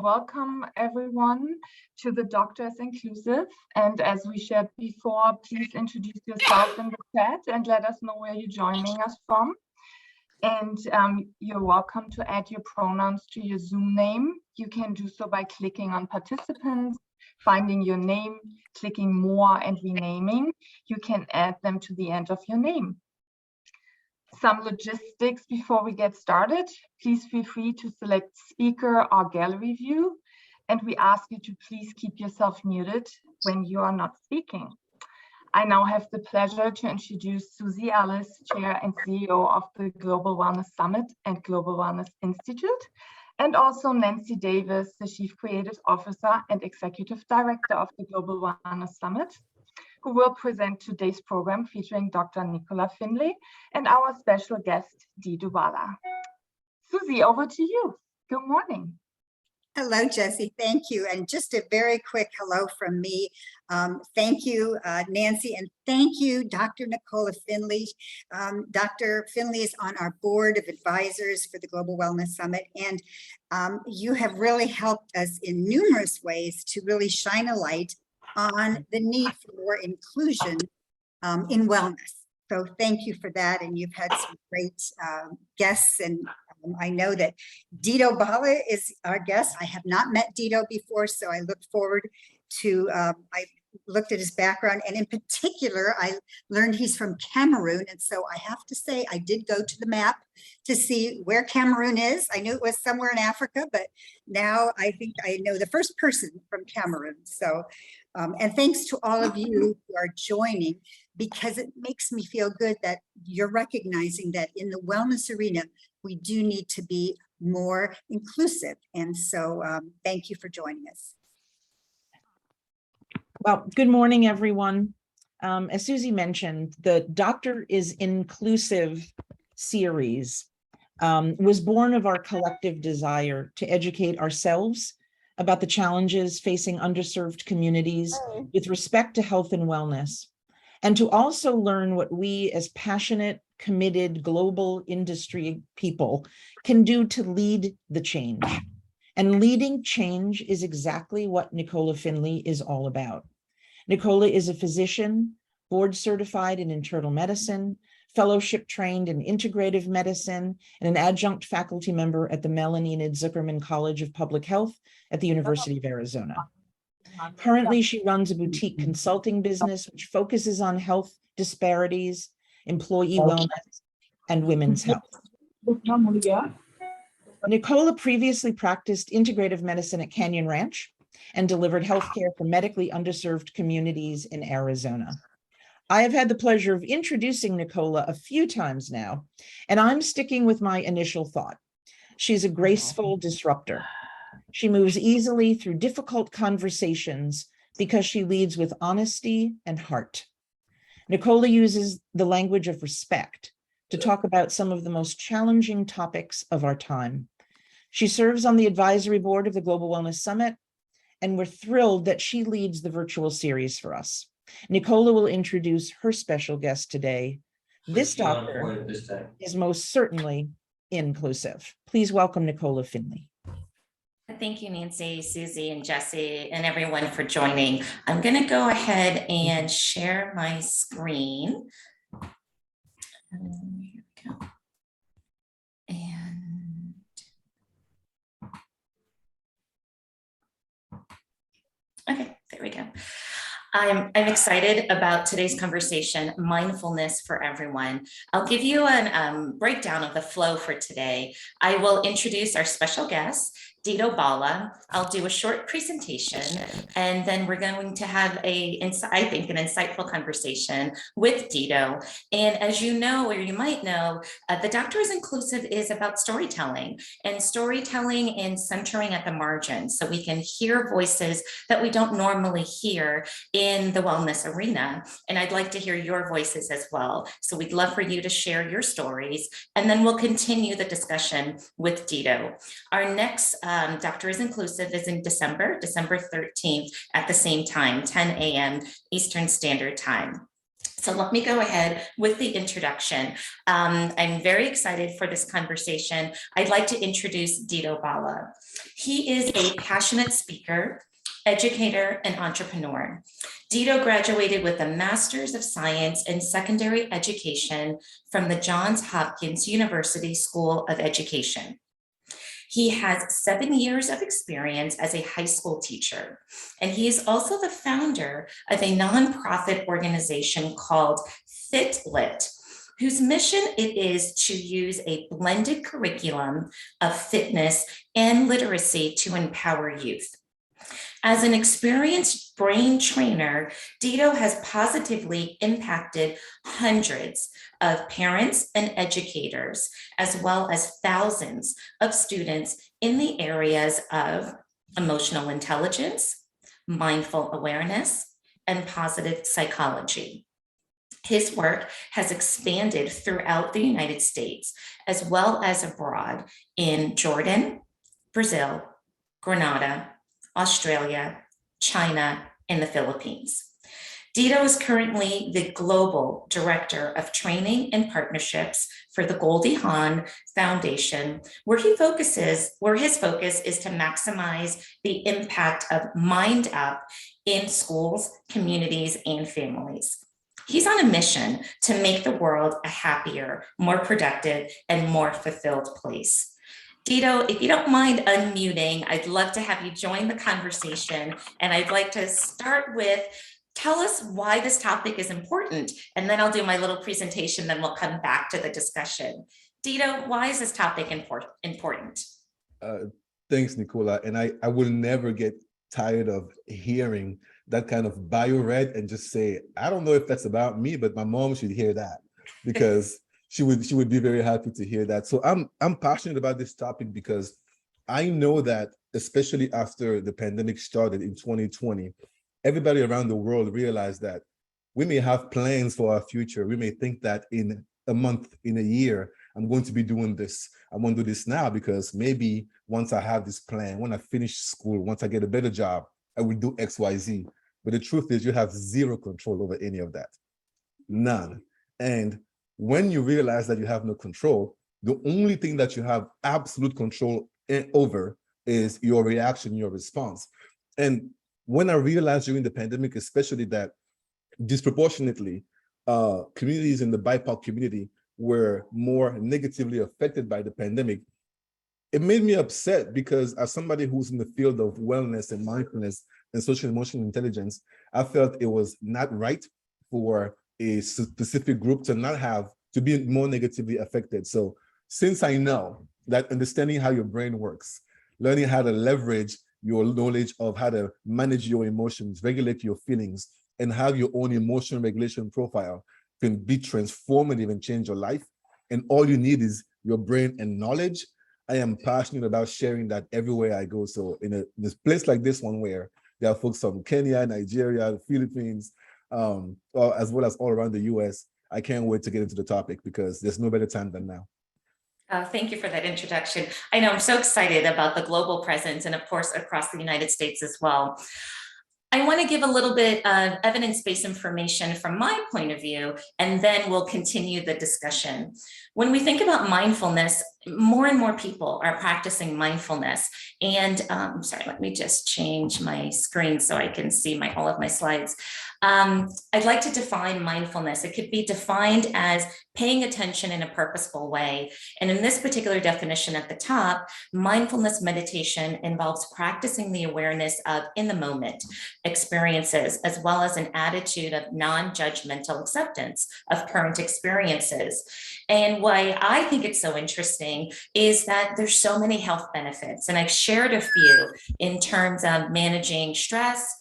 welcome everyone to the Doctors Inclusive. And as we shared before, please introduce yourself in the chat and let us know where you're joining us from. And you're welcome to add your pronouns to your Zoom name. You can do so by clicking on participants, finding your name, clicking more and renaming. You can add them to the end of your name. Some logistics before we get started. Please feel free to select speaker or gallery view. And we ask you to please keep yourself muted when you are not speaking. I now have the pleasure to introduce Susie Ellis, Chair and CEO of the Global Wellness Summit and Global Wellness Institute, and also Nancy Davis, the Chief Creative Officer and Executive Director of the Global Wellness Summit, who will present today's program featuring Dr. Nicola Finley and our special guest, Dido Balla. Susie, over to you. Good morning. Hello, Jessie. Thank you. And just a very quick hello from me. Thank you, Nancy, and thank you, Dr. Nicola Finley. Dr. Finley is on our board of advisors for the Global Wellness Summit, and you have really helped us in numerous ways to really shine a light on the need for more inclusion in wellness. So thank you for that. And you've had some great guests, and I know that Dido Balla is our guest. I have not met Dido before, so I look forward to, I looked at his background, and in particular, I learned he's from Cameroon. And so I have to say, I did go to the map to see where Cameroon is. I knew it was somewhere in Africa, but now I think I know the first person from Cameroon. So, and thanks to all of you who are joining, because it makes me feel good that you're recognizing that in the wellness arena, we do need to be more inclusive. And so thank you for joining us. Well, good morning, everyone. As Susie mentioned, the Doctor is Inclusive series was born of our collective desire to educate ourselves about the challenges facing underserved communities with respect to health and wellness, and to also learn what we as passionate, committed global industry people can do to lead the change. And leading change is exactly what Nicola Finley is all about. Nicola is a physician, board certified in internal medicine, fellowship trained in integrative medicine, and an adjunct faculty member at the Melanie Zuckerman College of Public Health at the University of Arizona. Currently, she runs a boutique consulting business which focuses on health disparities, employee wellness, and women's health. Nicola previously practiced integrative medicine at Canyon Ranch and delivered healthcare for medically underserved communities in Arizona. I have had the pleasure of introducing Nicola a few times now, and I'm sticking with my initial thought. She's a graceful disruptor. She moves easily through difficult conversations because she leads with honesty and heart. Nicola uses the language of respect to talk about some of the most challenging topics of our time. She serves on the advisory board of the Global Wellness Summit, and we're thrilled that she leads the virtual series for us. Nicola will introduce her special guest today. This doctor is most certainly inclusive. Please welcome Nicola Finley. Thank you, Nancy, Susie, and Jessie, and everyone for joining. I'm going to go ahead and share my screen. Here we go. And okay, there we go. I'm excited about today's conversation, mindfulness for everyone. I'll give you a breakdown of the flow for today. I will introduce our special guest, Dido Balla. I'll do a short presentation, and then we're going to have I think, an insightful conversation with Dido. And as you know, or you might know, the Doctor is Inclusive is about storytelling and centering at the margins, so we can hear voices that we don't normally hear in the wellness arena. And I'd like to hear your voices as well. So we'd love for you to share your stories, and then we'll continue the discussion with Dido. Our next Doctor is Inclusive is in December 13th at the same time, 10 a.m. Eastern Standard Time. So let me go ahead with the introduction. I'm very excited for this conversation. I'd like to introduce Dido Balla. He is a passionate speaker, educator, and entrepreneur. Dido graduated with a Master's of Science in Secondary Education from the Johns Hopkins University School of Education. He has 7 years of experience as a high school teacher, and he is also the founder of a nonprofit organization called FitLit, whose mission it is to use a blended curriculum of fitness and literacy to empower youth. As an experienced brain trainer, Dido has positively impacted hundreds of parents and educators, as well as thousands of students in the areas of emotional intelligence, mindful awareness, and positive psychology. His work has expanded throughout the United States, as well as abroad in Jordan, Brazil, Grenada, Australia, China, and the Philippines. Dido is currently the Global Director of Training and Partnerships for the Goldie Hawn Foundation, where his focus is to maximize the impact of Mind Up in schools, communities, and families. He's on a mission to make the world a happier, more productive, and more fulfilled place. Dido, if you don't mind unmuting, I'd love to have you join the conversation. And I'd like to start with, tell us why this topic is important. And then I'll do my little presentation, then we'll come back to the discussion. Dido, why is this topic important? Thanks, Nicola. And I will never get tired of hearing that kind of bio read and just say, I don't know if that's about me, but my mom should hear that, because she would be very happy to hear that. So I'm passionate about this topic because I know that, especially after the pandemic started in 2020, everybody around the world realized that we may have plans for our future. We may think that in a month, in a year, I'm going to be doing this. I want to do this now because maybe once I have this plan, when I finish school, once I get a better job, I will do X, Y, Z. But the truth is you have zero control over any of that. None. And when you realize that you have no control, the only thing that you have absolute control over is your reaction, your response. And when I realized during the pandemic, especially that disproportionately, communities in the BIPOC community were more negatively affected by the pandemic, it made me upset, because as somebody who's in the field of wellness and mindfulness and social emotional intelligence, I felt it was not right for a specific group to be more negatively affected. So since I know that understanding how your brain works, learning how to leverage your knowledge of how to manage your emotions, regulate your feelings, and have your own emotion regulation profile can be transformative and change your life. And all you need is your brain and knowledge. I am passionate about sharing that everywhere I go. So in a place like this one, where there are folks from Kenya, Nigeria, the Philippines, as well as all around the US, I can't wait to get into the topic because there's no better time than now. Thank you for that introduction. I know I'm so excited about the global presence and of course across the United States as well. I want to give a little bit of evidence-based information from my point of view, and then we'll continue the discussion. When we think about mindfulness, more and more people are practicing mindfulness. And sorry, let me just change my screen so I can see all of my slides. I'd like to define mindfulness. It could be defined as paying attention in a purposeful way. And in this particular definition at the top, mindfulness meditation involves practicing the awareness of in the moment experiences, as well as an attitude of non-judgmental acceptance of current experiences. And why I think it's so interesting is that there's so many health benefits. And I've shared a few in terms of managing stress,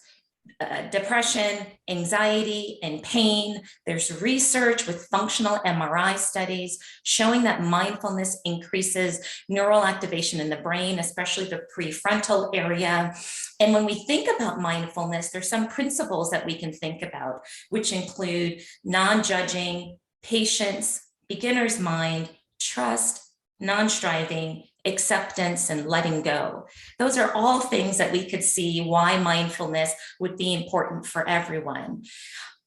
depression, anxiety, and pain. There's research with functional MRI studies showing that mindfulness increases neural activation in the brain, especially the prefrontal area. And when we think about mindfulness, there's some principles that we can think about, which include non-judging, patience, beginner's mind, trust, non-striving, acceptance, and letting go. Those are all things that we could see why mindfulness would be important for everyone.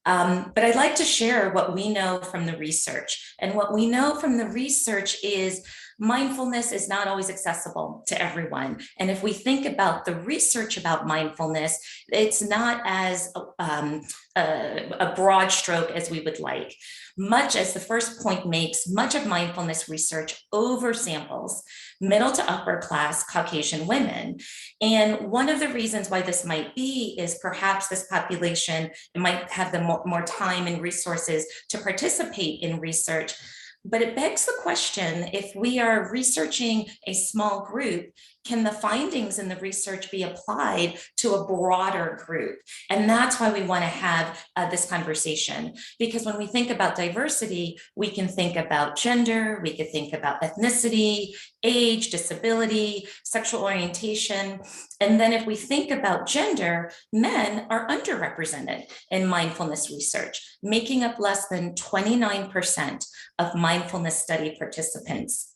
But I'd like to share what we know from the research. And what we know from the research is mindfulness is not always accessible to everyone. And if we think about the research about mindfulness, it's not as a broad stroke as we would like. Much as the first point makes, much of mindfulness research oversamples middle to upper class Caucasian women. And one of the reasons why this might be is perhaps this population might have the more time and resources to participate in research. But it begs the question, if we are researching a small group, can the findings in the research be applied to a broader group? And that's why we want to have this conversation. Because when we think about diversity, we can think about gender, we could think about ethnicity, age, disability, sexual orientation. And then if we think about gender, men are underrepresented in mindfulness research, making up less than 29% of mindfulness study participants.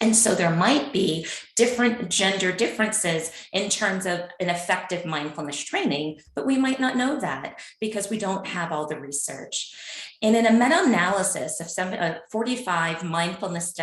And so there might be different gender differences in terms of an effective mindfulness training, but we might not know that because we don't have all the research. And in a meta-analysis of 45 mindfulness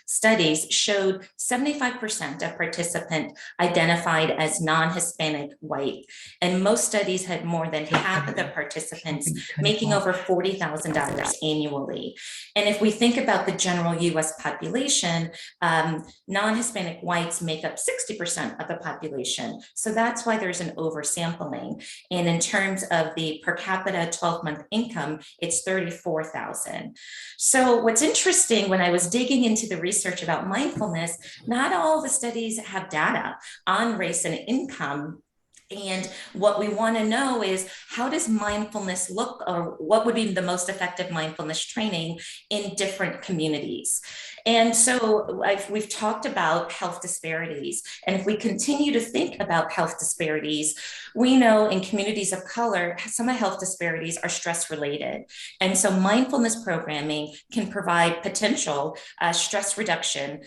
studies showed 75% of participants identified as non-Hispanic white. And most studies had more than half of the participants making over $40,000 annually. And if we think about the general US population, non-Hispanic whites make up 60% of the population. So that's why there's an oversampling. And in terms of the per capita 12-month income, it's 34,000. So what's interesting, when I was digging into the research about mindfulness, not all the studies have data on race and income. And what we want to know is, how does mindfulness look, or what would be the most effective mindfulness training in different communities? And so we've talked about health disparities. And if we continue to think about health disparities, we know in communities of color, some of health disparities are stress related. And so mindfulness programming can provide potential stress reduction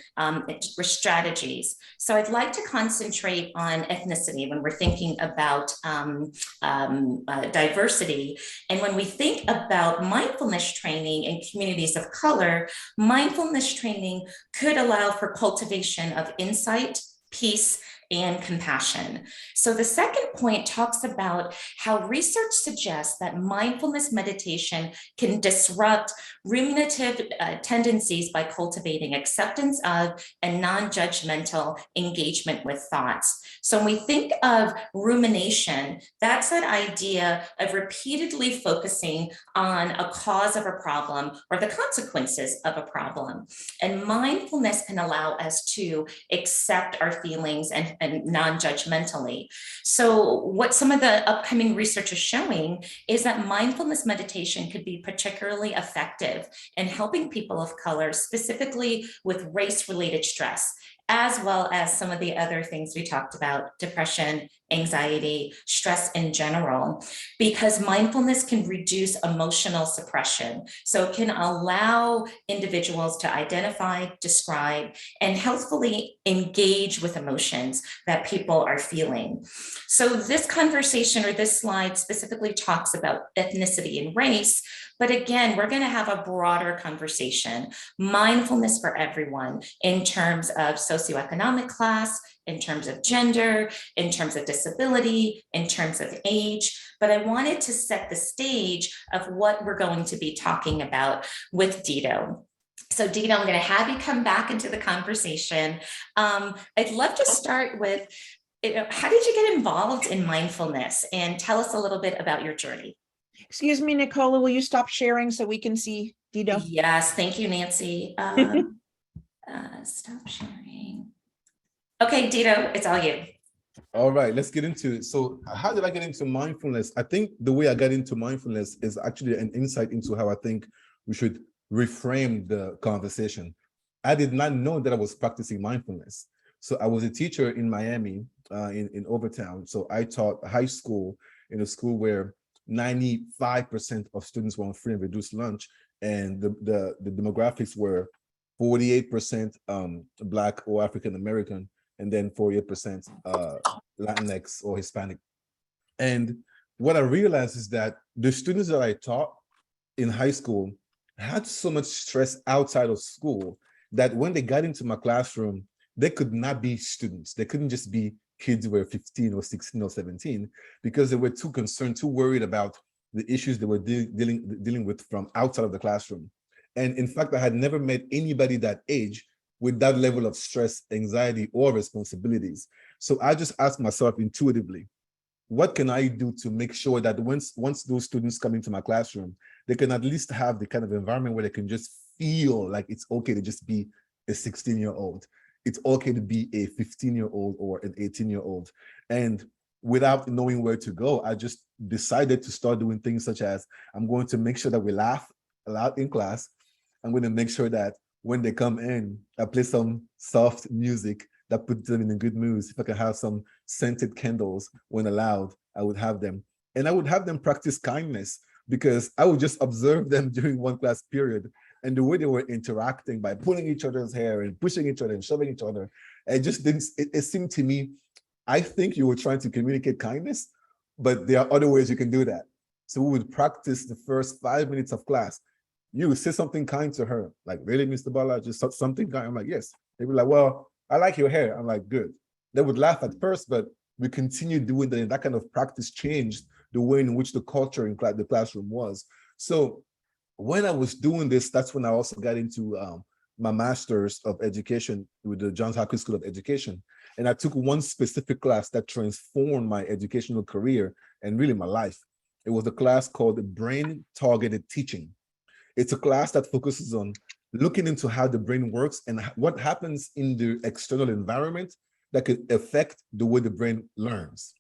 strategies. So I'd like to concentrate on ethnicity when we're thinking about diversity. And when we think about mindfulness training in communities of color, mindfulness training could allow for cultivation of insight, peace, and compassion. So the second point talks about how research suggests that mindfulness meditation can disrupt ruminative tendencies by cultivating acceptance of and non-judgmental engagement with thoughts. So when we think of rumination, that's that idea of repeatedly focusing on a cause of a problem or the consequences of a problem. And mindfulness can allow us to accept our feelings and non-judgmentally. So what some of the upcoming research is showing is that mindfulness meditation could be particularly effective in helping people of color, specifically with race-related stress, as well as some of the other things we talked about, depression, anxiety, stress in general, because mindfulness can reduce emotional suppression. So it can allow individuals to identify, describe, and healthfully engage with emotions that people are feeling. So this conversation, or this slide, specifically talks about ethnicity and race. But again, we're going to have a broader conversation, mindfulness for everyone, in terms of socioeconomic class, in terms of gender, in terms of disability, in terms of age. But I wanted to set the stage of what we're going to be talking about with Dido. So Dido, I'm going to have you come back into the conversation. I'd love to start with, how did you get involved in mindfulness? And tell us a little bit about your journey. Excuse me, Nicola, will you stop sharing so we can see Dido? Yes, thank you, Nancy. Stop sharing. Okay, Dido, it's all you. All right, let's get into it. So how did I get into mindfulness? I think the way I got into mindfulness is actually an insight into how I think we should reframe the conversation. I did not know that I was practicing mindfulness. So I was a teacher in Miami, in Overtown. So I taught high school in a school where 95% of students were on free and reduced lunch, and the demographics were 48% Black or African American, and then 48% Latinx or Hispanic. And what I realized is that the students that I taught in high school had so much stress outside of school that when they got into my classroom, they could not be students. They couldn't just be kids who were 15 or 16 or 17 because they were too concerned, too worried about the issues they were dealing with from outside of the classroom. And in fact, I had never met anybody that age with that level of stress, anxiety, or responsibilities. So I just asked myself intuitively, what can I do to make sure that once those students come into my classroom, they can at least have the kind of environment where they can just feel like it's okay to just be a 16-year-old. It's okay to be a 15-year-old or an 18-year-old. And without knowing where to go, I just decided to start doing things such as, I'm going to make sure that we laugh a lot in class. I'm going to make sure that when they come in, I play some soft music that puts them in a good mood. If I can have some scented candles when allowed, I would have them. And I would have them practice kindness because I would just observe them during one class period and the way they were interacting by pulling each other's hair and pushing each other and shoving each other. It just didn't, it seemed to me, I think you were trying to communicate kindness, but there are other ways you can do that. So we would practice the first 5 minutes of class. You would say something kind to her, like, really, Mr. Balla, just something kind. I'm like, yes. They'd be like, well, I like your hair. I'm like, good. They would laugh at first, but we continued doing that, and that kind of practice changed the way in which the culture in the classroom was. So when I was doing this, that's when I also got into my master's of education with the Johns Hopkins School of Education. And I took one specific class that transformed my educational career and really my life. It was a class called Brain Targeted Teaching. It's a class that focuses on looking into how the brain works and what happens in the external environment that could affect the way the brain learns.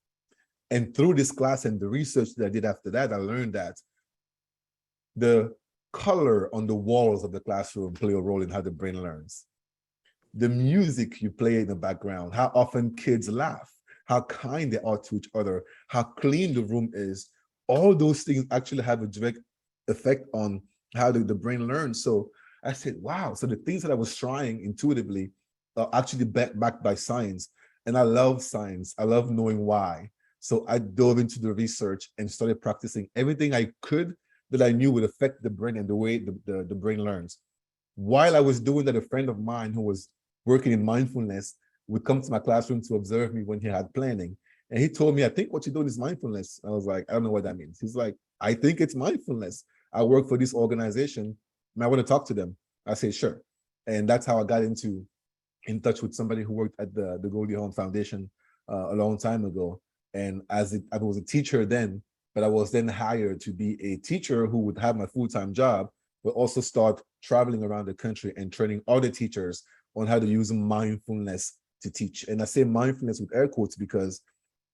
And through this class and the research that I did after that, I learned that the color on the walls of the classroom play a role in how the brain learns. The music you play in the background, how often kids laugh, how kind they are to each other, how clean the room is, all those things actually have a direct effect on how the brain learns. So I said, wow, so the things that I was trying intuitively are actually backed by science. And I love science. I love knowing why. So I dove into the research and started practicing everything I could that I knew would affect the brain and the way the brain learns. While I was doing that, a friend of mine who was working in mindfulness would come to my classroom to observe me when he had planning. And he told me, I think what you're doing is mindfulness. I was like, I don't know what that means. He's like, I think it's mindfulness. I work for this organization and I want to talk to them. I say, sure. And that's how I got in touch with somebody who worked at the Goldie Hawn Foundation a long time ago. And I was a teacher then, but I was then hired to be a teacher who would have my full-time job, but also start traveling around the country and training other teachers on how to use mindfulness to teach. And I say mindfulness with air quotes because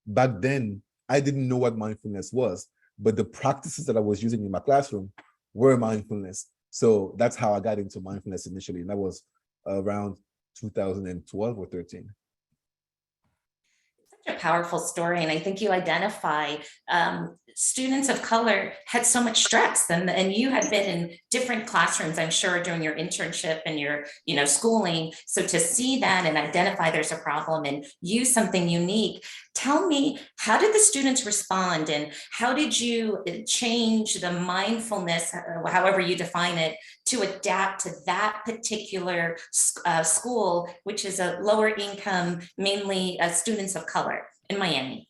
back then I didn't know what mindfulness was, but the practices that I was using in my classroom were mindfulness. So that's how I got into mindfulness initially. And that was around 2012 or 13. Such a powerful story. And I think you identify students of color had so much stress, and you had been in different classrooms, I'm sure, during your internship and your schooling. So to see that and identify there's a problem and use something unique. Tell me, how did the students respond, and how did you change the mindfulness, however you define it, to adapt to that particular school, which is a lower income, mainly students of color in Miami?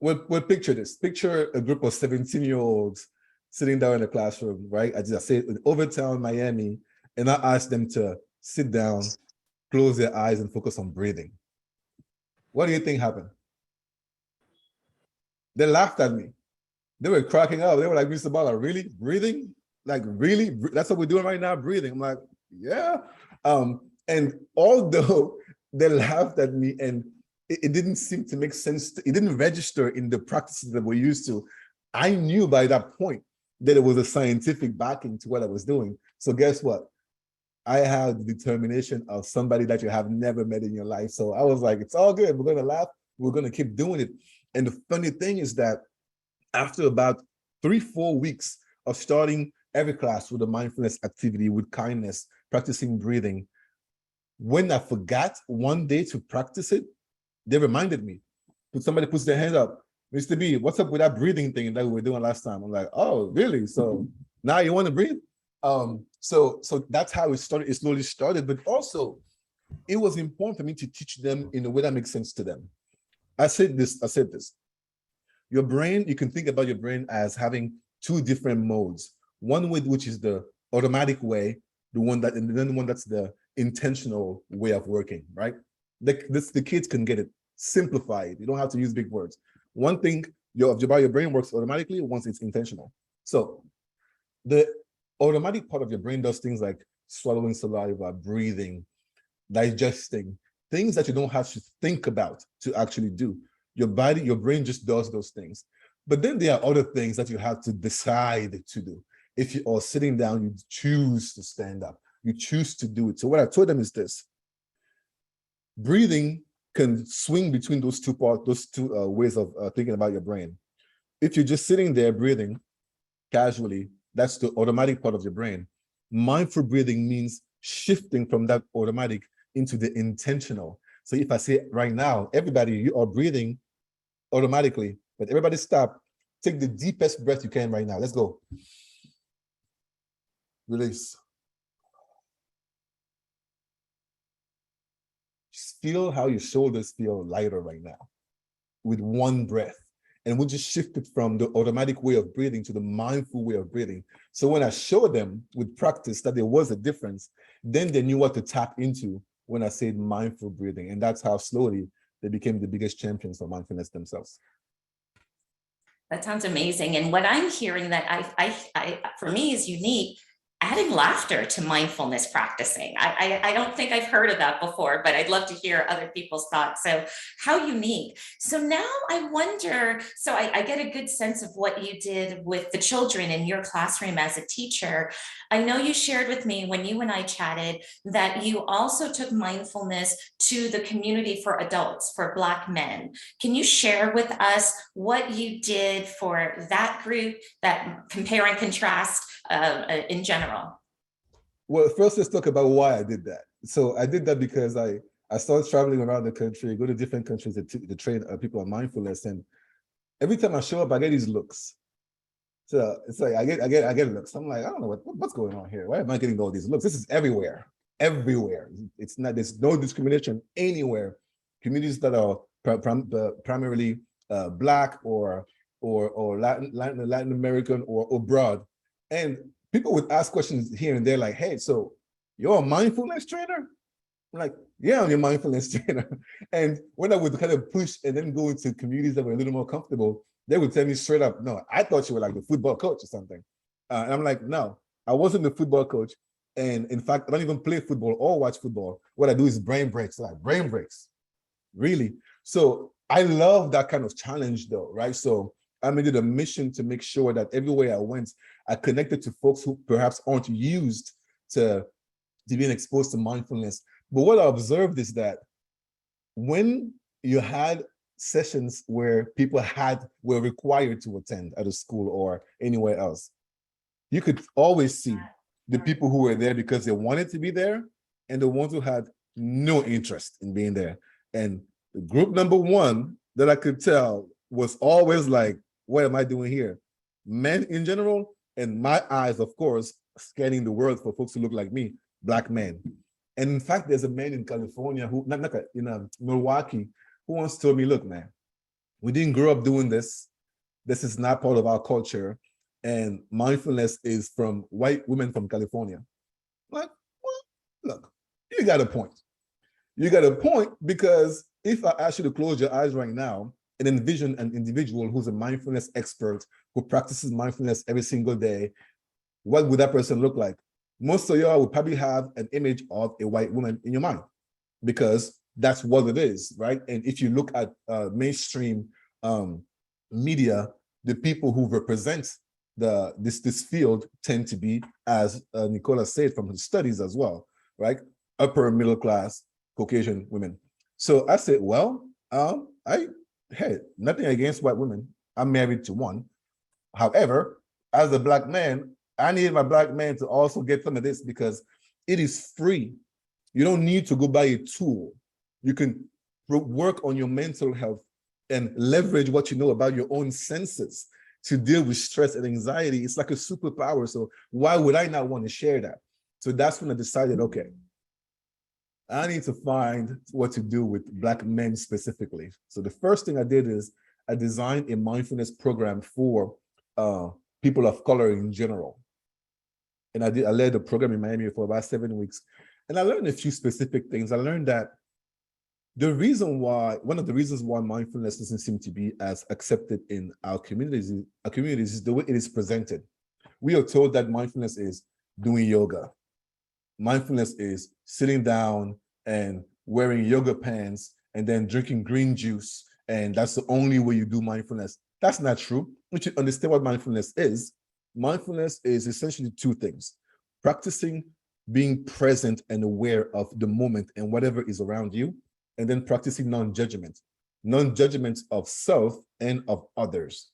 Well, picture this. Picture a group of 17-year-olds sitting down in a classroom, right? I say in Overtown, Miami, and I asked them to sit down, close their eyes, and focus on breathing. What do you think happened? They laughed at me. They were cracking up. They were like, Mr. Balla, really? Breathing? Like, really? That's what we're doing right now, breathing. I'm like, yeah. And although they laughed at me and it didn't seem to make sense, it didn't register in the practices that we're used to, I knew by that point that it was a scientific backing to what I was doing. So guess what? I had the determination of somebody that you have never met in your life. So I was like, it's all good. We're going to laugh. We're going to keep doing it. And the funny thing is that after about 3-4 weeks of starting every class with a mindfulness activity, with kindness, practicing breathing, when I forgot one day to practice it, they reminded me. Somebody puts their hand up. Mr. B, what's up with that breathing thing that we were doing last time? I'm like, oh, really? So now you want to breathe? So that's how it started. It slowly started, but also it was important for me to teach them in a way that makes sense to them. I said this. Your brain, you can think about your brain as having two different modes. One way, which is the automatic way, and then the one that's the intentional way of working, right? The kids can get it simplified. You don't have to use big words. One thing, your brain works automatically once it's intentional. So the automatic part of your brain does things like swallowing saliva, breathing, digesting, things that you don't have to think about to actually do. Your brain just does those things. But then there are other things that you have to decide to do. If you are sitting down, you choose to stand up, you choose to do it. So what I told them is this: breathing can swing between those two ways of thinking about your brain. If you're just sitting there breathing casually, that's the automatic part of your brain. Mindful breathing means shifting from that automatic into the intentional. So if I say right now, everybody, you are breathing automatically, but everybody stop, take the deepest breath you can right now. Let's go. Release. Just feel how your shoulders feel lighter right now with one breath. And we just shifted from the automatic way of breathing to the mindful way of breathing. So when I showed them with practice that there was a difference, then they knew what to tap into when I said mindful breathing. And that's how slowly they became the biggest champions of mindfulness themselves. That sounds amazing. And what I'm hearing that I for me is unique, adding laughter to mindfulness practicing. I don't think I've heard of that before, but I'd love to hear other people's thoughts. So how unique. So now I wonder, so I get a good sense of what you did with the children in your classroom as a teacher. I know you shared with me when you and I chatted that you also took mindfulness to the community for adults, for Black men. Can you share with us what you did for that group, that compare and contrast in general? Well, first let's talk about why I did that. So I did that because I started traveling around the country, go to different countries to train people on mindfulness, and every time I show up, I get these looks. So it's like I get looks. I'm like, I don't know what's going on here. Why am I getting all these looks? This is everywhere. It's not. There's no discrimination anywhere. Communities that are primarily Black or Latin American or abroad. And people would ask questions here and there like, hey, so you're a mindfulness trainer? I'm like, yeah, I'm your mindfulness trainer. And when I would kind of push and then go into communities that were a little more comfortable, they would tell me straight up, no, I thought you were like the football coach or something. And I'm like, no, I wasn't the football coach. And in fact, I don't even play football or watch football. What I do is brain breaks, like brain breaks, really. So I love that kind of challenge though, right? So I made it a mission to make sure that everywhere I went, I connected to folks who perhaps aren't used to being exposed to mindfulness. But what I observed is that when you had sessions where people were required to attend at a school or anywhere else, you could always see the people who were there because they wanted to be there and the ones who had no interest in being there. And the group number one that I could tell was always like, what am I doing here? Men in general, and my eyes, of course, scanning the world for folks who look like me, Black men. And in fact, there's a man in California who, in Milwaukee, who once told me, look, man, we didn't grow up doing this. This is not part of our culture. And mindfulness is from white women from California. I'm like, well, look, you got a point. You got a point, because if I ask you to close your eyes right now and envision an individual who's a mindfulness expert who practices mindfulness every single day, what would that person look like? Most of y'all would probably have an image of a white woman in your mind, because that's what it is, right? And if you look at mainstream media, the people who represent this field tend to be, as Nicola said from her studies as well, right? Upper middle class Caucasian women. So I said, well, hey, nothing against white women. I'm married to one. However, as a Black man, I need my Black man to also get some of this, because it is free. You don't need to go buy a tool. You can work on your mental health and leverage what you know about your own senses to deal with stress and anxiety. It's like a superpower. So why would I not want to share that? So that's when I decided, okay, I need to find what to do with Black men specifically. So the first thing I did is I designed a mindfulness program for people of color in general. And I led a program in Miami for about 7 weeks. And I learned a few specific things. I learned that one of the reasons why mindfulness doesn't seem to be as accepted in our communities is the way it is presented. We are told that mindfulness is doing yoga. Mindfulness is sitting down and wearing yoga pants and then drinking green juice, and that's the only way you do mindfulness. That's not true. Once you understand what mindfulness is essentially two things: practicing being present and aware of the moment and whatever is around you, and then practicing non-judgment of self and of others.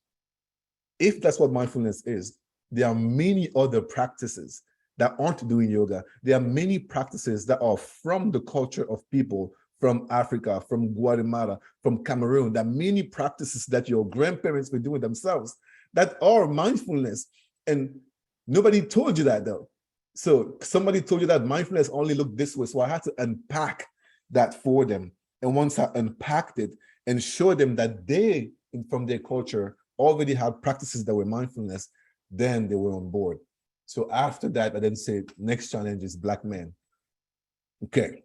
If that's what mindfulness is, there are many other practices that aren't doing yoga. There are many practices that are from the culture of people from Africa, from Guatemala, from Cameroon. There are many practices that your grandparents were doing themselves that are mindfulness. And nobody told you that though. So somebody told you that mindfulness only looked this way. So I had to unpack that for them. And once I unpacked it and showed them that they, from their culture, already had practices that were mindfulness, then they were on board. So after that, I then said, next challenge is Black men. Okay.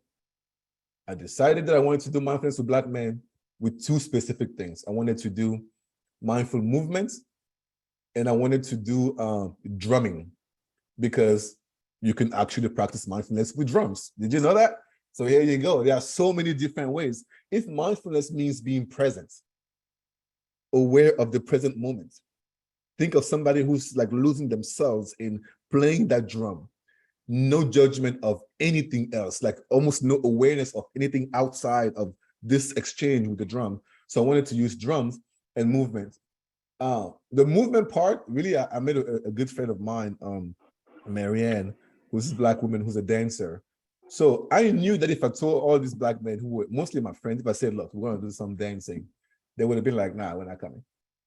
I decided that I wanted to do mindfulness with Black men with two specific things. I wanted to do mindful movements, and I wanted to do drumming, because you can actually practice mindfulness with drums. Did you know that? So here you go. There are so many different ways. If mindfulness means being present, aware of the present moment, think of somebody who's like losing themselves in playing that drum. No judgment of anything else, like almost no awareness of anything outside of this exchange with the drum. So I wanted to use drums and movement. The movement part, really, I made a good friend of mine, Marianne, who's a Black woman who's a dancer. So I knew that if I told all these Black men who were mostly my friends, if I said, look, we're gonna do some dancing, they would have been like, nah, we're not coming.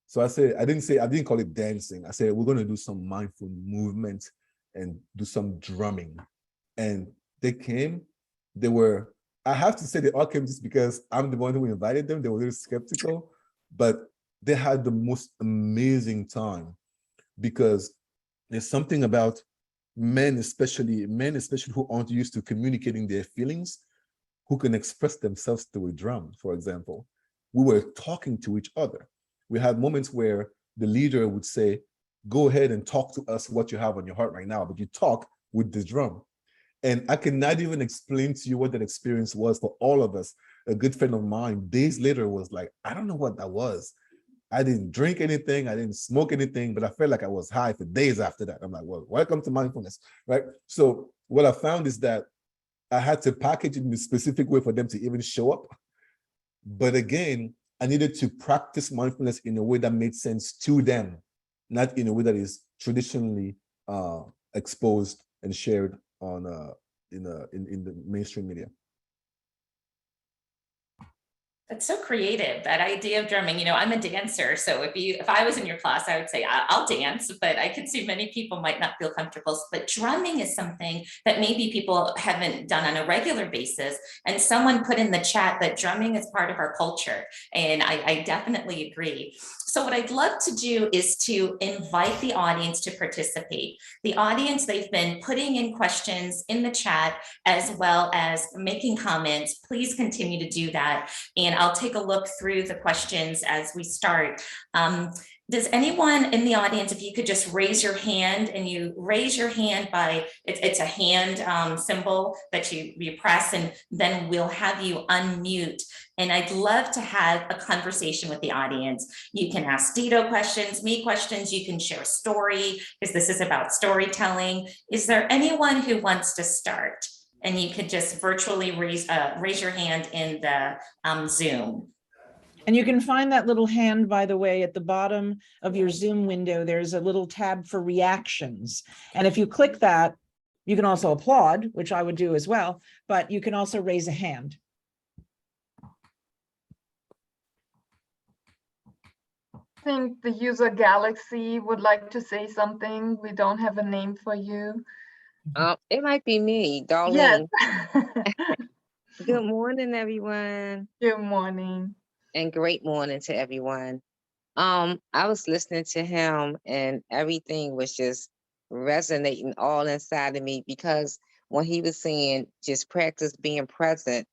So I didn't call it dancing. I said, we're gonna do some mindful movement and do some drumming. And they came, I have to say they all came just because I'm the one who invited them. They were a little skeptical, but they had the most amazing time, because there's something about men especially who aren't used to communicating their feelings, who can express themselves through a drum, for example. We were talking to each other. We had moments where the leader would say, go ahead and talk to us what you have on your heart right now, but you talk with the drum. And I cannot even explain to you what that experience was for all of us. A good friend of mine, days later, was like, I don't know what that was. I didn't drink anything, I didn't smoke anything, but I felt like I was high for days after that. I'm like, well, welcome to mindfulness, right? So what I found is that I had to package it in a specific way for them to even show up. But again, I needed to practice mindfulness in a way that made sense to them, not in a way that is traditionally exposed and shared on in the mainstream media. That's so creative, that idea of drumming. You know, I'm a dancer, so if I was in your class, I would say I'll dance, but I can see many people might not feel comfortable. But drumming is something that maybe people haven't done on a regular basis. And someone put in the chat that drumming is part of our culture, and I definitely agree. So what I'd love to do is to invite the audience to participate. The audience, they've been putting in questions in the chat as well as making comments. Please continue to do that. And I'll take a look through the questions as we start. Does anyone in the audience, if you could just raise your hand, and you raise your hand by, it's a hand symbol that you press, and then we'll have you unmute. And I'd love to have a conversation with the audience. You can ask Dido questions, me questions, you can share a story, because this is about storytelling. Is there anyone who wants to start? And you could just virtually raise your hand in the Zoom. And you can find that little hand, by the way, at the bottom of your Zoom window. There's a little tab for reactions. And if you click that, you can also applaud, which I would do as well, but you can also raise a hand. think the user Galaxy would like to say something. We don't have a name for you. It might be me, Yes. Darlene. Good morning, everyone, Good morning. and great morning to everyone. I was listening to him, and everything was just resonating all inside of me because when he was saying just practice being present,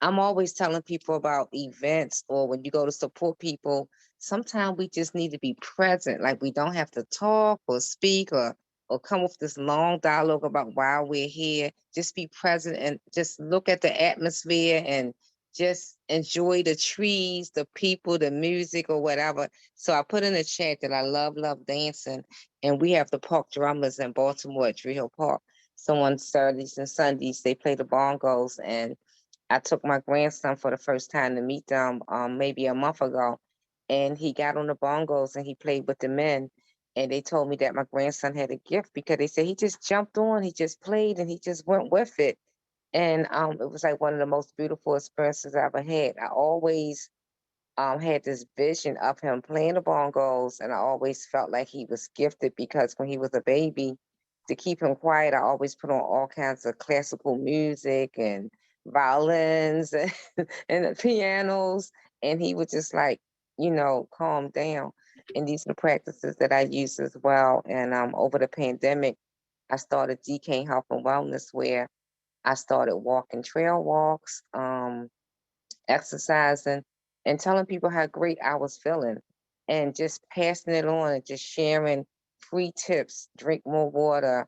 I'm always telling people about events or when you go to support people, sometimes we just need to be present. Like we don't have to talk or speak or come with this long dialogue about why we're here. Just be present and just look at the atmosphere and just enjoy the trees, the people, the music or whatever. So I put in the chat that I love dancing. And we have the park drummers in Baltimore at Tree Hill Park. So on Saturdays and Sundays, they play the bongos, and I took my grandson for the first time to meet them maybe a month ago, and he got on the bongos and he played with the men. And they told me that my grandson had a gift because they said he just jumped on, he just played, and he just went with it. And it was like one of the most beautiful experiences I ever had. I always had this vision of him playing the bongos, and I always felt like he was gifted because when he was a baby, to keep him quiet, I always put on all kinds of classical music and violins and the pianos, and he would just like, calm down. And these are the practices that I use as well. And over the pandemic, I started DK Health and Wellness, where I started walking trail walks, exercising, and telling people how great I was feeling, and just passing it on and just sharing free tips. Drink more water,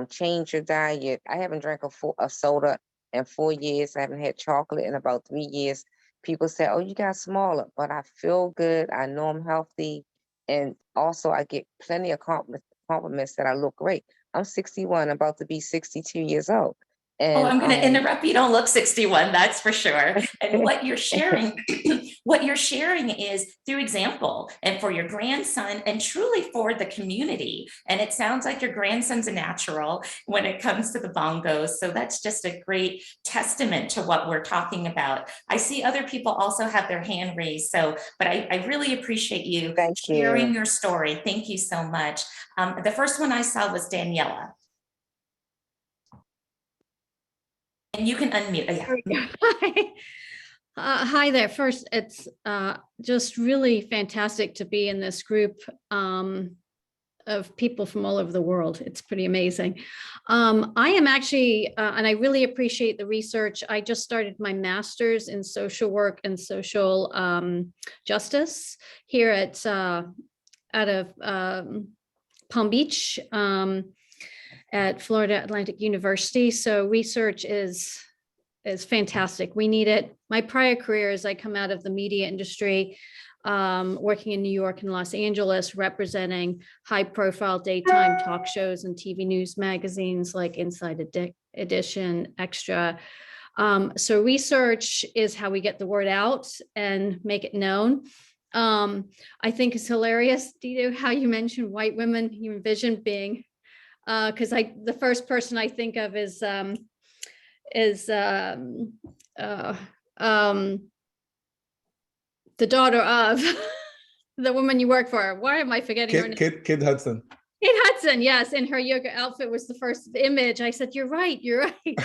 change your diet. I haven't drank a soda in 4 years. I haven't had chocolate in about 3 years. People say, "Oh, you got smaller," but I feel good. I know I'm healthy, and also I get plenty of compliments that I look great. I'm 61, about to be 62 years old. Oh, And I'm going to interrupt. You don't look 61, that's for sure. And what you're sharing, what you're sharing is through example and for your grandson and truly for the community. And it sounds like your grandson's a natural when it comes to the bongos. So that's just a great testament to what we're talking about. I see other people also have their hand raised. So, but I really appreciate you sharing your story. Thank you so much. The first one I saw was Daniela. And you can unmute. Yeah. Hi there. First, it's just really fantastic to be in this group of people from all over the world. It's pretty amazing. I am actually, and I really appreciate the research. I just started my master's in social work and social justice here out of Palm Beach. At Florida Atlantic University. So research is fantastic. We need it. My prior career is I come out of the media industry, working in New York and Los Angeles, representing high profile daytime talk shows and TV news magazines like Inside Edition, Extra. So research is how we get the word out and make it known. I think it's hilarious, Dido, how you mentioned white women, you envision being because the first person I think of is the daughter of the woman you work for. Why am I forgetting her name? Kid Hudson. Kate Hudson, yes, and her yoga outfit was the first image. I said, "You're right, you're right."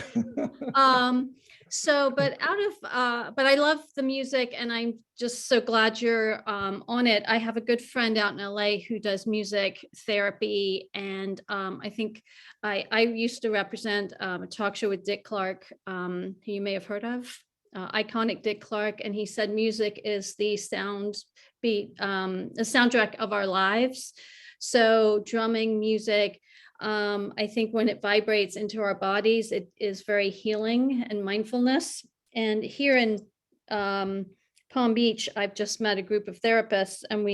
So, but but I love the music, and I'm just so glad you're on it. I have a good friend out in LA who does music therapy, and I think I used to represent a talk show with Dick Clark, who you may have heard of, iconic Dick Clark, and he said music is the soundtrack of our lives. So drumming, music, I think when it vibrates into our bodies, it is very healing and mindfulness. And here in Palm Beach, I've just met a group of therapists, and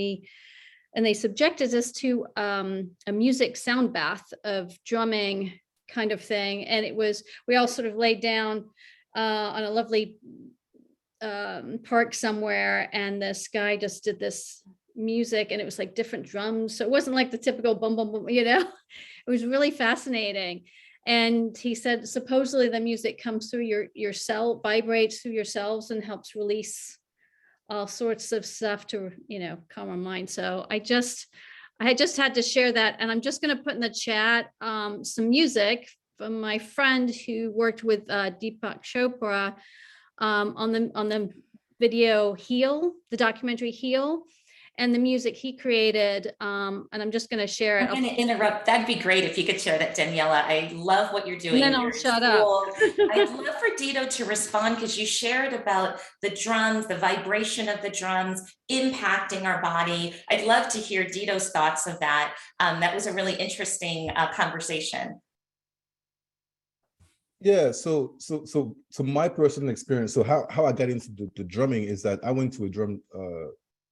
they subjected us to a music sound bath of drumming kind of thing. And we all sort of laid down on a lovely park somewhere, and this guy just did this music, and it was like different drums, so it wasn't like the typical boom boom boom, it was really fascinating. And he said supposedly the music comes through your cell, vibrates through your cells, and helps release all sorts of stuff to, calm our mind. So I just had to share that. And I'm just going to put in the chat some music from my friend who worked with Deepak Chopra on the video Heal, the documentary Heal, and the music he created. And I'm just going to share it. I'm going to interrupt. That'd be great if you could share that, Daniela. I love what you're doing. And then I'll shut up. I'd love for Dido to respond, because you shared about the drums, the vibration of the drums impacting our body. I'd love to hear Dido's thoughts of that. That was a really interesting conversation. Yeah, so my personal experience, so how I got into the drumming is that I went to a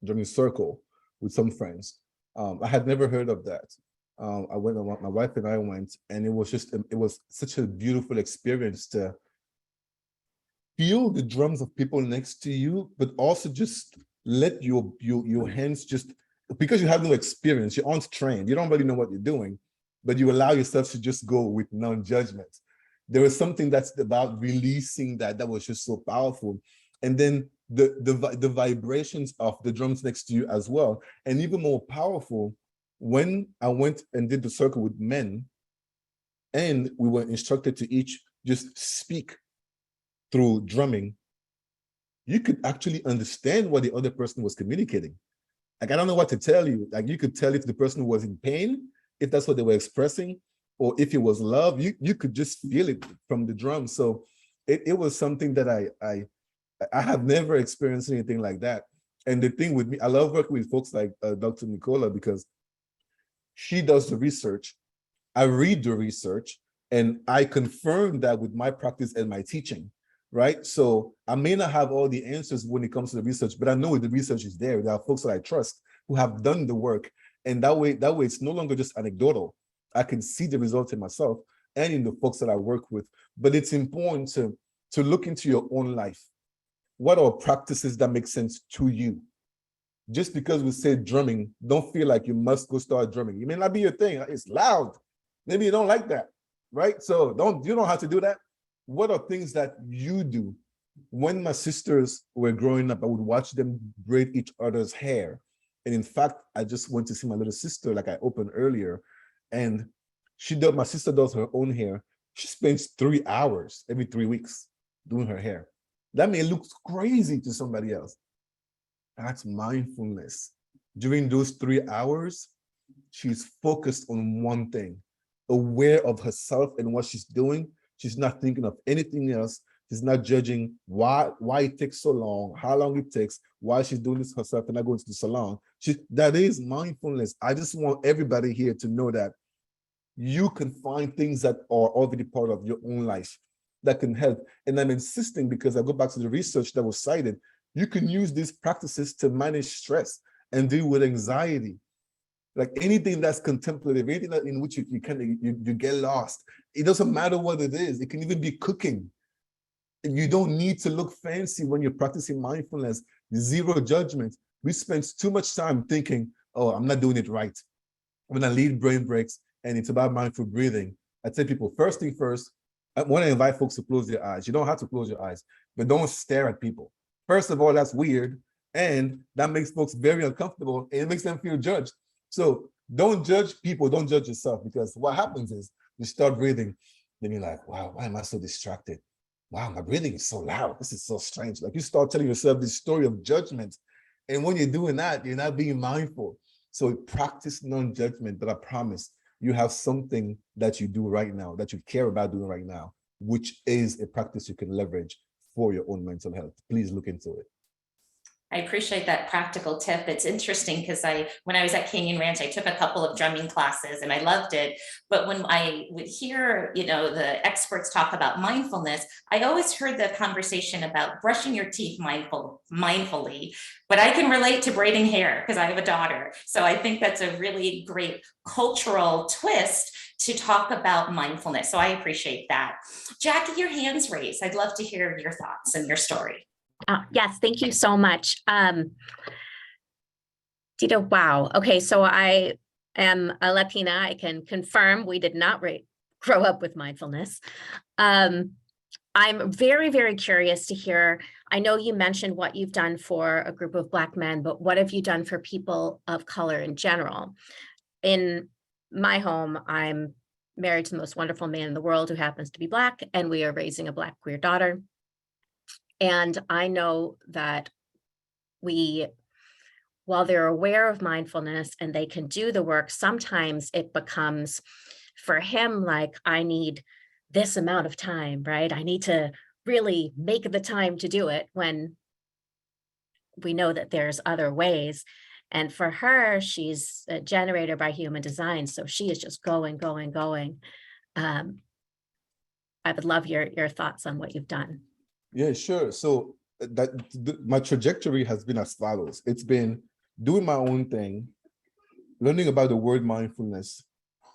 drumming circle with some friends. I had never heard of that. I went, my wife and I went, and it was such a beautiful experience to feel the drums of people next to you, but also just let your hands just, because you have no experience, you aren't trained, you don't really know what you're doing, but you allow yourself to just go with non-judgment. There was something that's about releasing that was just so powerful. And then the vibrations of the drums next to you as well. And even more powerful, when I went and did the circle with men, and we were instructed to each just speak through drumming, you could actually understand what the other person was communicating. Like, I don't know what to tell you. Like, you could tell if the person was in pain, if that's what they were expressing, or if it was love, you could just feel it from the drum. So it was something that I have never experienced anything like that. And the thing with me, I love working with folks like Dr. Nicola, because she does the research, I read the research, and I confirm that with my practice and my teaching, right? So I may not have all the answers when it comes to the research, but I know the research is there. There are folks that I trust who have done the work. And that way it's no longer just anecdotal. I can see the results in myself and in the folks that I work with. But it's important to look into your own life. What are practices that make sense to you? Just because we say drumming, don't feel like you must go start drumming. It may not be your thing. It's loud. Maybe you don't like that, right? So you don't have to do that. What are things that you do? When my sisters were growing up, I would watch them braid each other's hair. And in fact, I just went to see my little sister, like I opened earlier, and my sister does her own hair. She spends 3 hours every 3 weeks doing her hair. That may look crazy to somebody else. That's mindfulness. During those 3 hours, she's focused on one thing, aware of herself and what she's doing. She's not thinking of anything else. She's not judging why it takes so long, how long it takes, why she's doing this herself and not going to the salon. That is mindfulness. I just want everybody here to know that you can find things that are already part of your own life that can help. And I'm insisting, because I go back to the research that was cited, you can use these practices to manage stress and deal with anxiety. Like anything that's contemplative, anything that in which you get lost. It doesn't matter what it is. It can even be cooking. You don't need to look fancy when you're practicing mindfulness. Zero judgment. We spend too much time thinking, oh, I'm not doing it right. When I lead brain breaks and it's about mindful breathing, I tell people, first thing first, I want to invite folks to close their eyes. You don't have to close your eyes, but don't stare at people. First of all, that's weird. And that makes folks very uncomfortable and it makes them feel judged. So don't judge people, don't judge yourself, because what happens is you start breathing, then you're like, wow, why am I so distracted? Wow, my breathing is so loud. This is so strange. Like you start telling yourself this story of judgment. And when you're doing that, you're not being mindful. So practice non-judgment, but I promise you have something that you do right now, that you care about doing right now, which is a practice you can leverage for your own mental health. Please look into it. I appreciate that practical tip. It's interesting because when I was at Canyon Ranch, I took a couple of drumming classes and I loved it. But when I would hear, the experts talk about mindfulness, I always heard the conversation about brushing your teeth mindfully. But I can relate to braiding hair because I have a daughter. So I think that's a really great cultural twist to talk about mindfulness. So I appreciate that. Jackie, your hand's raised. I'd love to hear your thoughts and your story. Yes, thank you so much. Dido, wow. Okay, so I am a Latina. I can confirm we did not grow up with mindfulness. I'm very, very curious to hear I know you mentioned what you've done for a group of Black men, but what have you done for people of color in general? In my home, I'm married to the most wonderful man in the world who happens to be Black, and we are raising a Black queer daughter. And I know that while they're aware of mindfulness and they can do the work, sometimes it becomes for him like, I need this amount of time, right? I need to really make the time to do it, when we know that there's other ways. And for her, she's a generator by human design. So she is just going, going, going. I would love your thoughts on what you've done. Yeah, sure. So my trajectory has been as follows. It's been doing my own thing, learning about the word mindfulness,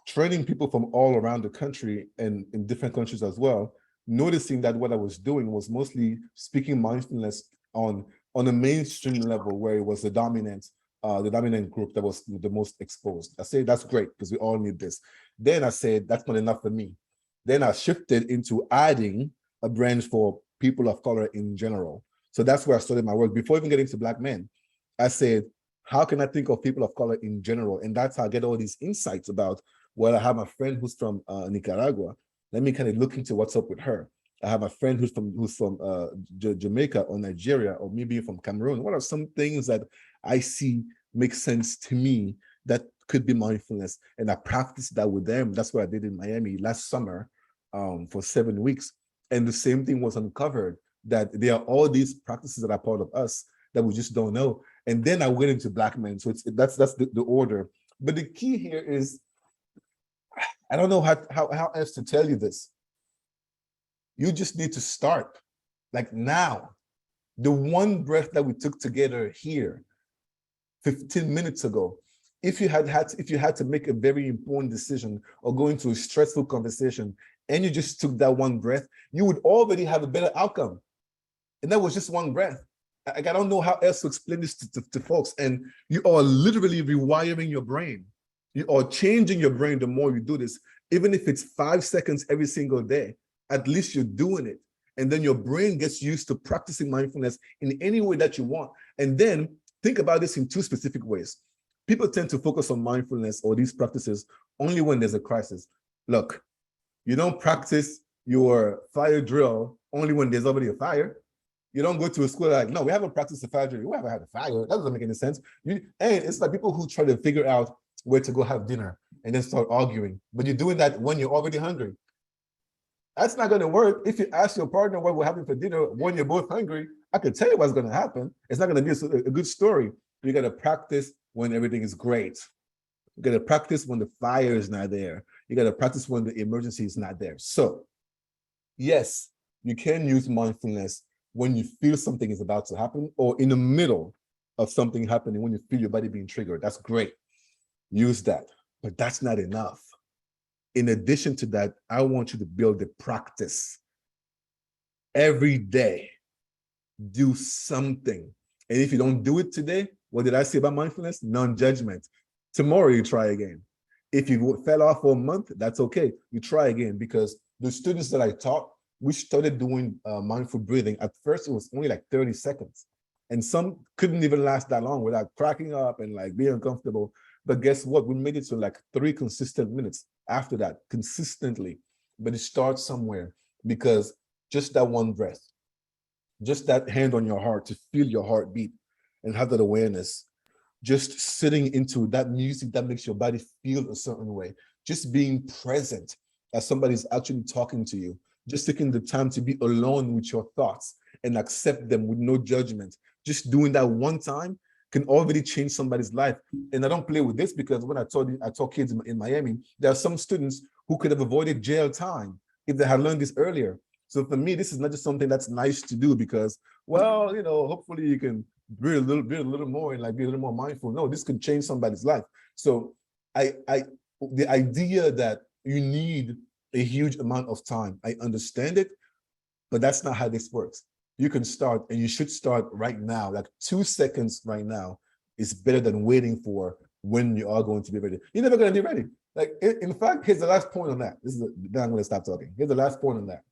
training people from all around the country and in different countries as well, noticing that what I was doing was mostly speaking mindfulness on a mainstream level where it was the dominant group that was the most exposed. I said, that's great, because we all need this. Then I said, that's not enough for me. Then I shifted into adding a branch for people of color in general. So that's where I started my work. Before even getting to Black men, I said, how can I think of people of color in general? And that's how I get all these insights about, well, I have a friend who's from Nicaragua. Let me kind of look into what's up with her. I have a friend who's from Jamaica or Nigeria, or maybe from Cameroon. What are some things that I see make sense to me that could be mindfulness? And I practiced that with them. That's what I did in Miami last summer for 7 weeks. And the same thing was uncovered, that there are all these practices that are part of us that we just don't know. And then I went into Black men. So that's the order. But the key here is, I don't know how else to tell you this. You just need to start, like now. The one breath that we took together here 15 minutes ago, if you had to make a very important decision or go into a stressful conversation and you just took that one breath, you would already have a better outcome. And that was just one breath. I don't know how else to explain this to folks. And you are literally rewiring your brain. You are changing your brain the more you do this. Even if it's 5 seconds every single day, at least you're doing it. And then your brain gets used to practicing mindfulness in any way that you want. And then think about this in 2 specific ways. People tend to focus on mindfulness or these practices only when there's a crisis. Look, you don't practice your fire drill only when there's already a fire. You don't go to a school like, no, we haven't practiced a fire drill. We haven't had a fire. That doesn't make any sense. And it's like people who try to figure out where to go have dinner and then start arguing. But you're doing that when you're already hungry. That's not going to work. If you ask your partner what we're having for dinner when you're both hungry, I can tell you what's going to happen. It's not going to be a good story. You got to practice when everything is great. You got to practice when the fire is not there. You got to practice when the emergency is not there. So, yes, you can use mindfulness when you feel something is about to happen or in the middle of something happening, when you feel your body being triggered. That's great. Use that. But that's not enough. In addition to that, I want you to build a practice. Every day, do something. And if you don't do it today, what did I say about mindfulness? Non-judgment. Tomorrow, you try again. If you fell off for a month, that's okay. You try again, because the students that I taught, we started doing mindful breathing. At first, it was only like 30 seconds. And some couldn't even last that long without cracking up and like being uncomfortable. But guess what? We made it to like 3 consistent minutes after that, consistently. But it starts somewhere, because just that one breath, just that hand on your heart to feel your heartbeat and have that awareness, just sitting into that music that makes your body feel a certain way, just being present as somebody's actually talking to you, just taking the time to be alone with your thoughts and accept them with no judgment. Just doing that one time can already change somebody's life. And I don't play with this, because when I taught kids in Miami, there are some students who could have avoided jail time if they had learned this earlier. So for me, this is not just something that's nice to do because, well, hopefully you can breathe a little more and like be a little more mindful. No, this could change somebody's life. So the idea that you need a huge amount of time, I understand it, but that's not how this works. You can start, and you should start right now. Like 2 seconds right now is better than waiting for when you are going to be ready. You're never going to be ready. Like, in fact, here's the last point on that. Then I'm going to stop talking. Here's the last point on that.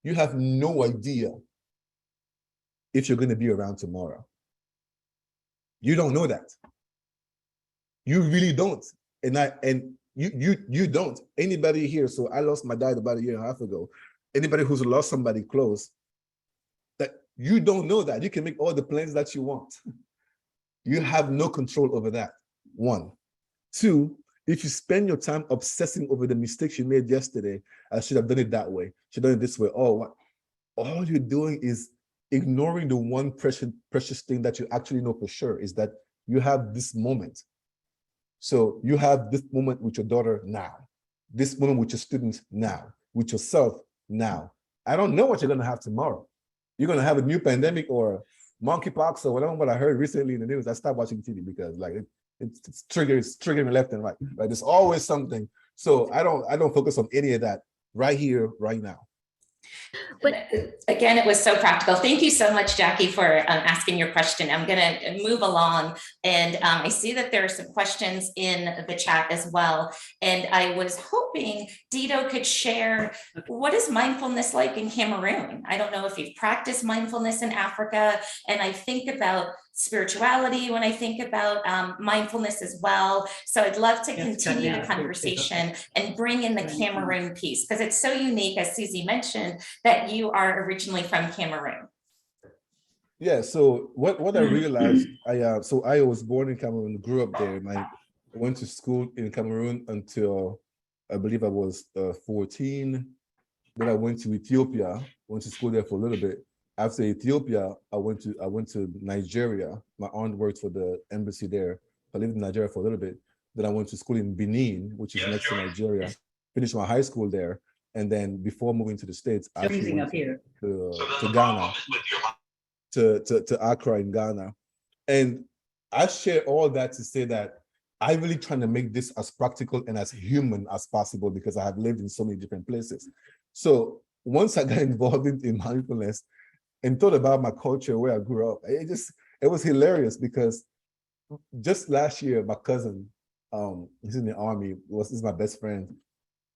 You have no idea if you're going to be around tomorrow. You don't know that. You really don't. And you don't. Anybody here, so I lost my dad about a year and a half ago. Anybody who's lost somebody close, that you don't know that. You can make all the plans that you want. You have no control over that. One. Two, if you spend your time obsessing over the mistakes you made yesterday, I should have done it that way, should have done it this way. Oh, what? All you're doing is ignoring the one precious thing that you actually know for sure, is that you have this moment. So you have this moment with your daughter now, this moment with your students now, with yourself now. I don't know what you're going to have tomorrow. You're going to have a new pandemic or monkeypox or whatever. What I heard recently in the news, I stopped watching TV because like it's triggering me left and right. Like there's always something. So I don't focus on any of that right here, right now. But again, it was so practical. Thank you so much, Jackie, for asking your question. I'm going to move along. And I see that there are some questions in the chat as well. And I was hoping Dido could share, what is mindfulness like in Cameroon? I don't know if you've practiced mindfulness in Africa. And I think about spirituality when I think about mindfulness as well. So I'd love to continue the conversation and bring in the Cameroon piece, because it's so unique, as Susie mentioned, that you are originally from Cameroon. Yeah, so what I realized, I was born in Cameroon, grew up there. I went to school in Cameroon until I believe I was 14. Then I went to Ethiopia, went to school there for a little bit. After Ethiopia, I went to Nigeria. My aunt worked for the embassy there. I lived in Nigeria for a little bit. Then I went to school in Benin, which is next to Nigeria. Finished my high school there, and then before moving to the States, I actually went to Ghana, to Accra in Ghana. And I share all that to say that I really trying to make this as practical and as human as possible, because I have lived in so many different places. So once I got involved in mindfulness and thought about my culture where I grew up, it was hilarious, because just last year, my cousin, he's in the army, is my best friend.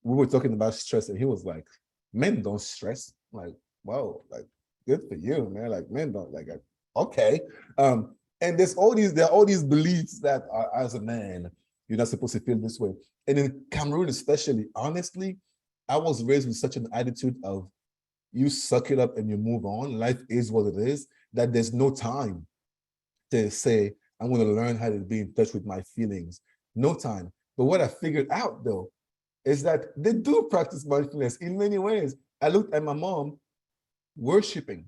We were talking about stress, and he was like, "Men don't stress." I'm like, wow, like good for you, man. Like men don't, like, okay. And there are all these beliefs that as a man, you're not supposed to feel this way. And in Cameroon, especially, honestly, I was raised with such an attitude of you suck it up and you move on. Life is what it is, that there's no time to say, I'm going to learn how to be in touch with my feelings. No time. But what I figured out, though, is that they do practice mindfulness in many ways. I looked at my mom worshiping.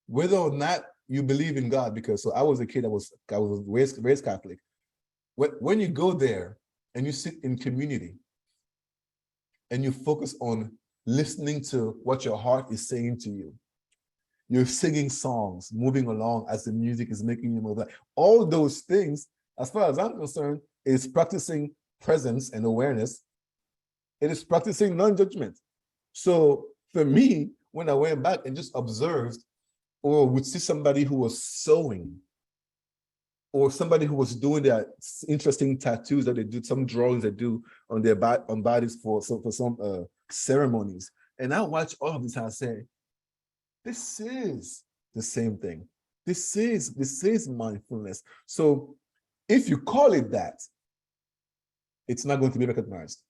Whether or not you believe in God, because so I was a kid, I was raised Catholic. When you go there and you sit in community and you focus on listening to what your heart is saying to you, you're singing songs, moving along as the music is making you move. All those things, as far as I'm concerned, is practicing presence and awareness. It is practicing non-judgment. So for me, when I went back and just observed, or would see somebody who was sewing, or somebody who was doing their interesting tattoos that they do, some drawings they do on their on bodies for some ceremonies, and I watch all of this and I say, this is the same thing. This is mindfulness. So if you call it that, it's not going to be recognized.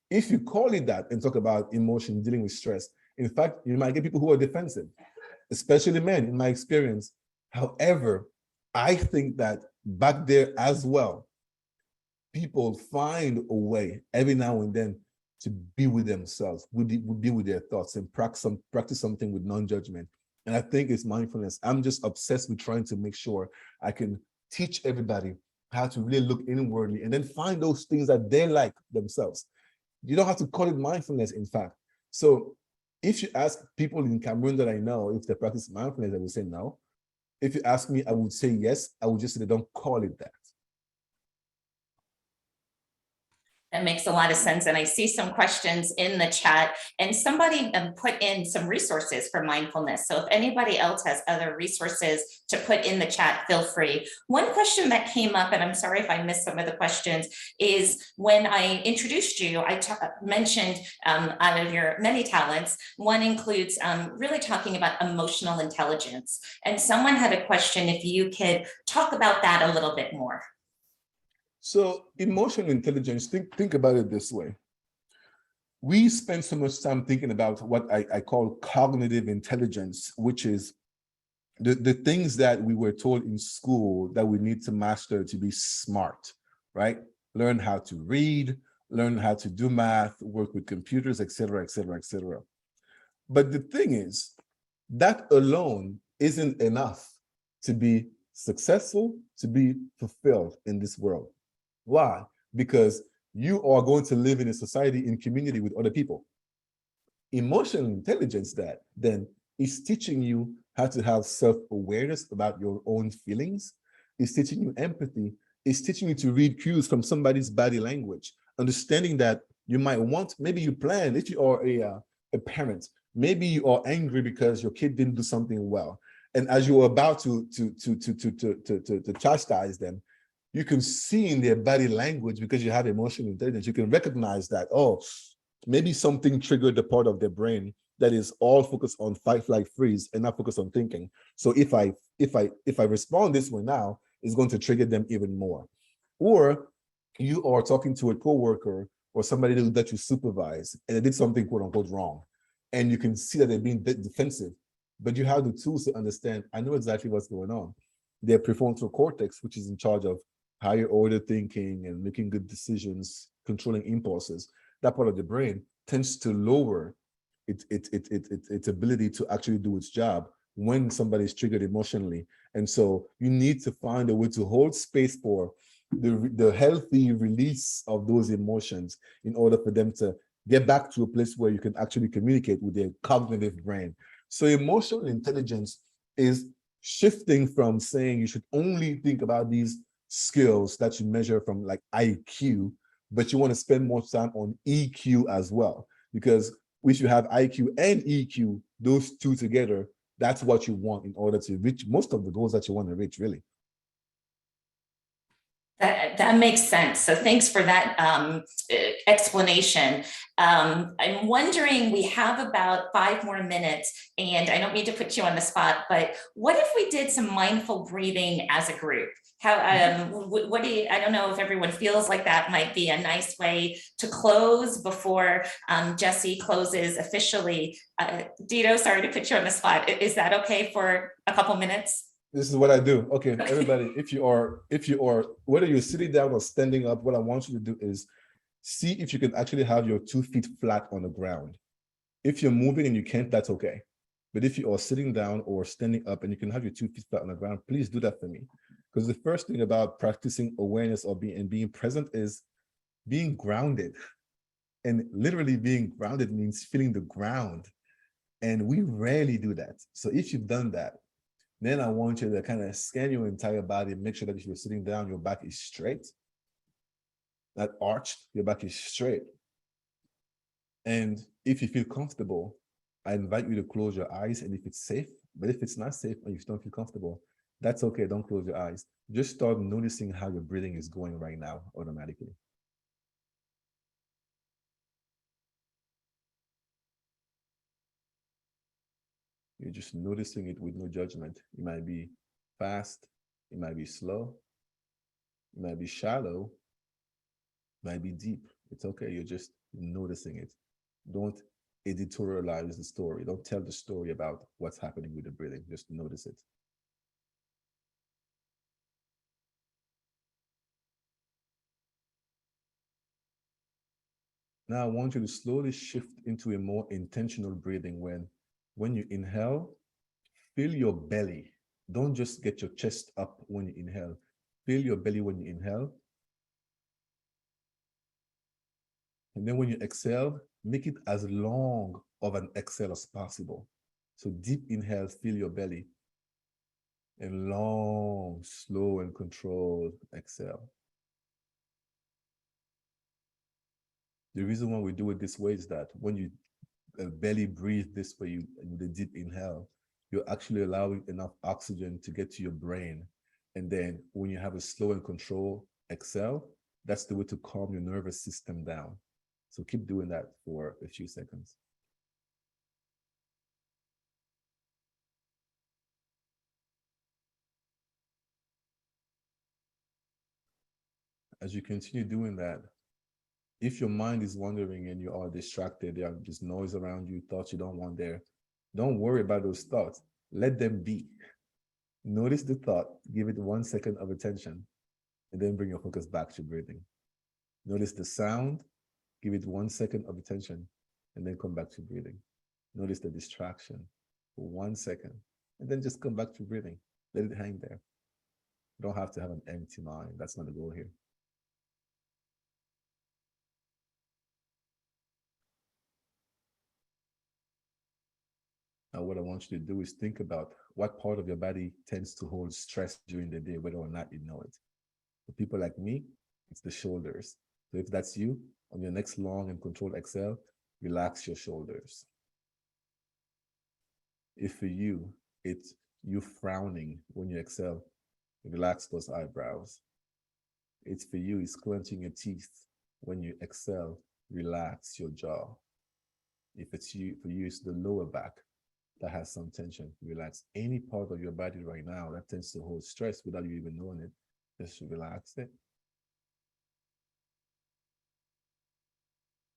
If you call it that and talk about emotion, dealing with stress, in fact, you might get people who are defensive, especially men, in my experience. However, I think that back there as well, people find a way every now and then to be with themselves, be with their thoughts, and practice something with non-judgment. And I think it's mindfulness. I'm just obsessed with trying to make sure I can teach everybody how to really look inwardly and then find those things that they like themselves. You don't have to call it mindfulness, in fact. So if you ask people in Cameroon that I know if they practice mindfulness, I would say no. If you ask me, I would say yes. I would just say they don't call it that. That makes a lot of sense. And I see some questions in the chat, and somebody put in some resources for mindfulness. So if anybody else has other resources to put in the chat, feel free. One question that came up, and I'm sorry if I missed some of the questions, is when I introduced you, I mentioned out of your many talents, one includes really talking about emotional intelligence. And someone had a question if you could talk about that a little bit more. So emotional intelligence, think about it this way. We spend so much time thinking about what I call cognitive intelligence, which is the things that we were told in school that we need to master to be smart, right? Learn how to read, learn how to do math, work with computers, et cetera, et cetera, et cetera. But the thing is, that alone isn't enough to be successful, to be fulfilled in this world. Why? Because you are going to live in a society, in community with other people. Emotional intelligence then is teaching you how to have self-awareness about your own feelings. It's teaching you empathy. It's teaching you to read cues from somebody's body language, understanding that you might want, maybe you plan, if you are a parent, maybe you are angry because your kid didn't do something well. And as you're about to chastise them, you can see in their body language, because you have emotional intelligence, you can recognize that, oh, maybe something triggered the part of their brain that is all focused on fight, flight, freeze, and not focused on thinking. So if I respond this way now, it's going to trigger them even more. Or you are talking to a coworker or somebody that you supervise, and they did something quote unquote wrong, and you can see that they're being defensive, but you have the tools to understand, I know exactly what's going on. Their prefrontal cortex, which is in charge of higher order thinking and making good decisions, controlling impulses, that part of the brain tends to lower its ability to actually do its job when somebody's triggered emotionally. And so you need to find a way to hold space for the healthy release of those emotions in order for them to get back to a place where you can actually communicate with their cognitive brain. So emotional intelligence is shifting from saying you should only think about these skills that you measure from like IQ, but you want to spend more time on EQ as well, because we should have IQ and EQ, those two together. That's what you want in order to reach most of the goals that you want to reach, really. That makes sense. So thanks for that explanation. I'm wondering, we have about 5 more minutes, and I don't mean to put you on the spot, but what if we did some mindful breathing as a group? How, what do you, I don't know if everyone feels like that might be a nice way to close before Jesse closes officially. Dido, sorry to put you on the spot. Is that okay for a couple minutes? This is what I do. Okay, everybody, if you are, whether you're sitting down or standing up, what I want you to do is see if you can actually have your 2 feet flat on the ground. If you're moving and you can't, that's okay. But if you are sitting down or standing up and you can have your 2 feet flat on the ground, please do that for me. Because the first thing about practicing awareness or being present is being grounded. And literally being grounded means feeling the ground. And we rarely do that. So if you've done that, then I want you to kind of scan your entire body and make sure that if you're sitting down, your back is straight, not arched, your back is straight. And if you feel comfortable, I invite you to close your eyes, and if it's safe, but if it's not safe and you don't feel comfortable, that's okay, don't close your eyes. Just start noticing how your breathing is going right now automatically. You're just noticing it with no judgment. It might be fast, it might be slow, it might be shallow, it might be deep. It's okay, you're just noticing it. Don't editorialize the story. Don't tell the story about what's happening with the breathing. Just notice it. Now I want you to slowly shift into a more intentional breathing when you inhale, feel your belly. Don't just get your chest up when you inhale. Feel your belly when you inhale. And then when you exhale, make it as long of an exhale as possible. So deep inhale, feel your belly. And long, slow and controlled exhale. The reason why we do it this way is that when you belly breathe this way, you with a deep inhale, you're actually allowing enough oxygen to get to your brain. And then when you have a slow and controlled exhale, that's the way to calm your nervous system down. So keep doing that for a few seconds. As you continue doing that, if your mind is wandering and you are distracted, there are just noise around you, thoughts you don't want there, don't worry about those thoughts. Let them be. Notice the thought, give it 1 second of attention, and then bring your focus back to breathing. Notice the sound, give it 1 second of attention, and then come back to breathing. Notice the distraction for 1 second, and then just come back to breathing. Let it hang there. You don't have to have an empty mind. That's not the goal here. Now, what I want you to do is think about what part of your body tends to hold stress during the day, whether or not you know it. For people like me, it's the shoulders. So if that's you, on your next long and controlled exhale, relax your shoulders. If for you, it's you frowning when you exhale, relax those eyebrows. It's for you, it's clenching your teeth. When you exhale, relax your jaw. If it's you, for you, it's the lower back that has some tension. Relax any part of your body right now that tends to hold stress without you even knowing it. Just relax it.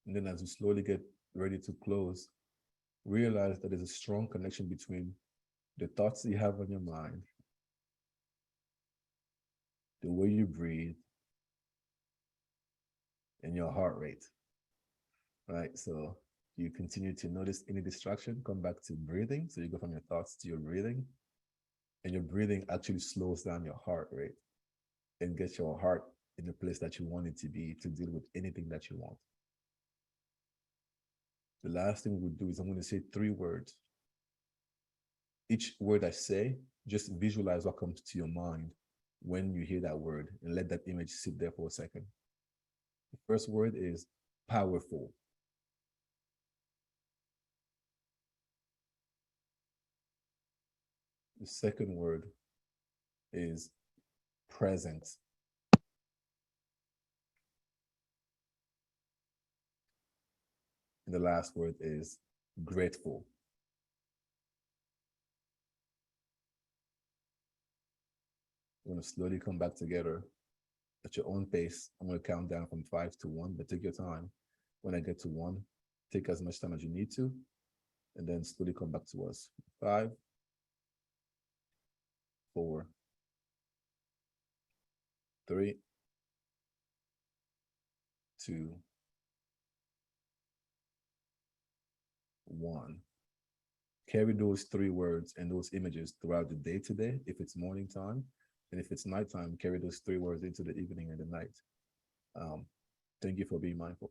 And then as you slowly get ready to close, realize that there's a strong connection between the thoughts you have on your mind, the way you breathe, and your heart rate, right? So you continue to notice any distraction, come back to breathing. So you go from your thoughts to your breathing, and your breathing actually slows down your heart rate and gets your heart in the place that you want it to be to deal with anything that you want. The last thing we'll do is I'm going to say 3 words. Each word I say, just visualize what comes to your mind when you hear that word and let that image sit there for a second. The first word is powerful. The second word is present. And the last word is grateful. You're going to slowly come back together at your own pace. I'm going to count down from 5 to 1, but take your time. When I get to 1, take as much time as you need to, and then slowly come back to us. 5, 4, 3, 2, 1. Carry those 3 words and those images throughout the day today, if it's morning time. And if it's nighttime, carry those 3 words into the evening and the night. Thank you for being mindful.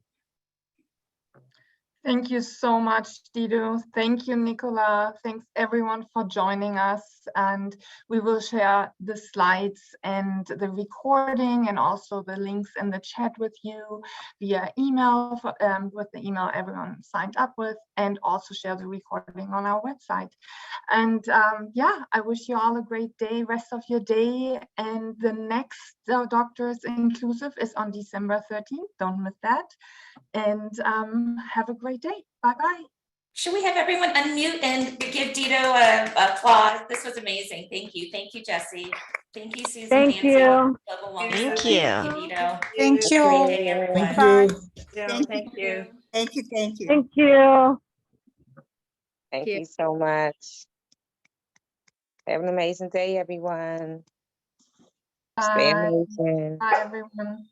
Thank you so much, Dido. Thank you, Nicola. Thanks everyone for joining us. And we will share the slides and the recording and also the links in the chat with you via email, with the email everyone signed up with, and also share the recording on our website. And yeah, I wish you all a great day, rest of your day. And the next Doctors Inclusive is on December 13th. Don't miss that. And have a great day. Bye-bye. Should we have everyone unmute and give Dido a applause? This was amazing. Thank you. Thank you, Jesse. Thank you, Susan. Thank Nancy, you. Global Wellness Thank Summit. you. Thank you, Dido. Thank Great you. day, everyone. Thank Bye. you. Thank you. Thank you. Thank you. Thank you. Thank you. you so much. Have an amazing day, everyone. Stay Bye. amazing. Bye, everyone.